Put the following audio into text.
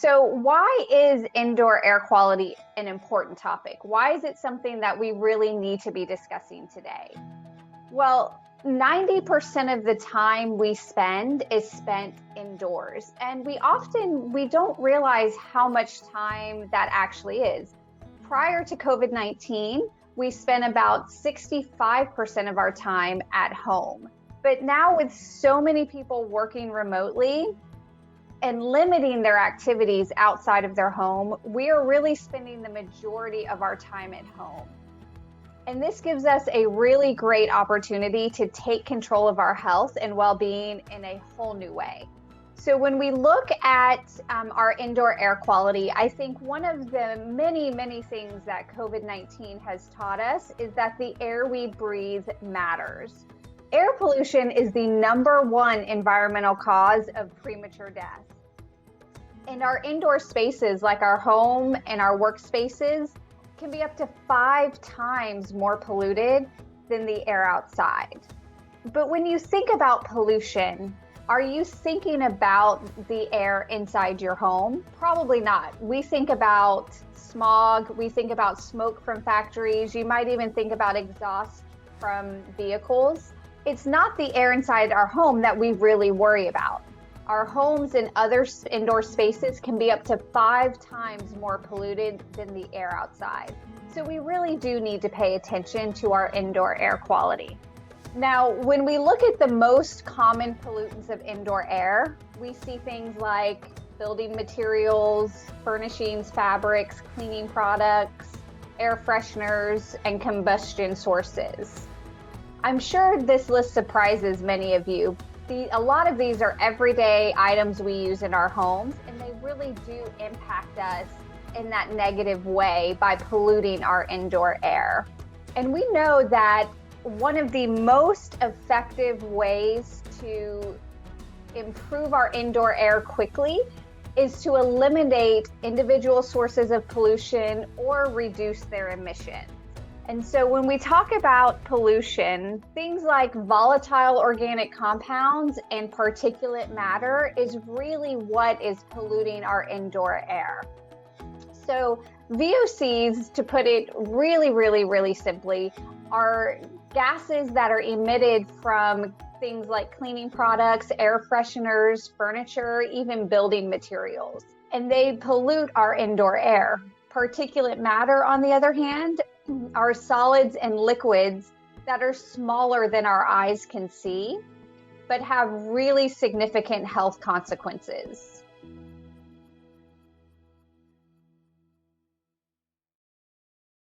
So why is indoor air quality an important topic? Why is it something that we really need to be discussing today? Well, 90% of the time we spend is spent indoors, and we don't realize how much time that actually is. Prior to COVID-19, we spent about 65% of our time at home. But now with so many people working remotely, and limiting their activities outside of their home, we are really spending the majority of our time at home. And this gives us a really great opportunity to take control of our health and well-being in a whole new way. So when we look at our indoor air quality, I think one of the many, many things that COVID-19 has taught us is that the air we breathe matters. Air pollution is the #1 environmental cause of premature death. And our indoor spaces, like our home and our workspaces, can be up to 5 times more polluted than the air outside. But when you think about pollution, are you thinking about the air inside your home? Probably not. We think about smog, we think about smoke from factories, you might even think about exhaust from vehicles. It's not the air inside our home that we really worry about. Our homes and other indoor spaces can be up to 5 times more polluted than the air outside. So we really do need to pay attention to our indoor air quality. Now, when we look at the most common pollutants of indoor air, we see things like building materials, furnishings, fabrics, cleaning products, air fresheners, and combustion sources. I'm sure this list surprises many of you. A lot of these are everyday items we use in our homes, and they really do impact us in that negative way by polluting our indoor air. And we know that one of the most effective ways to improve our indoor air quickly is to eliminate individual sources of pollution or reduce their emissions. And so when we talk about pollution, things like volatile organic compounds and particulate matter is really what is polluting our indoor air. So VOCs, to put it really simply, are gases that are emitted from things like cleaning products, air fresheners, furniture, even building materials. And they pollute our indoor air. Particulate matter, on the other hand, are solids and liquids that are smaller than our eyes can see, but have really significant health consequences.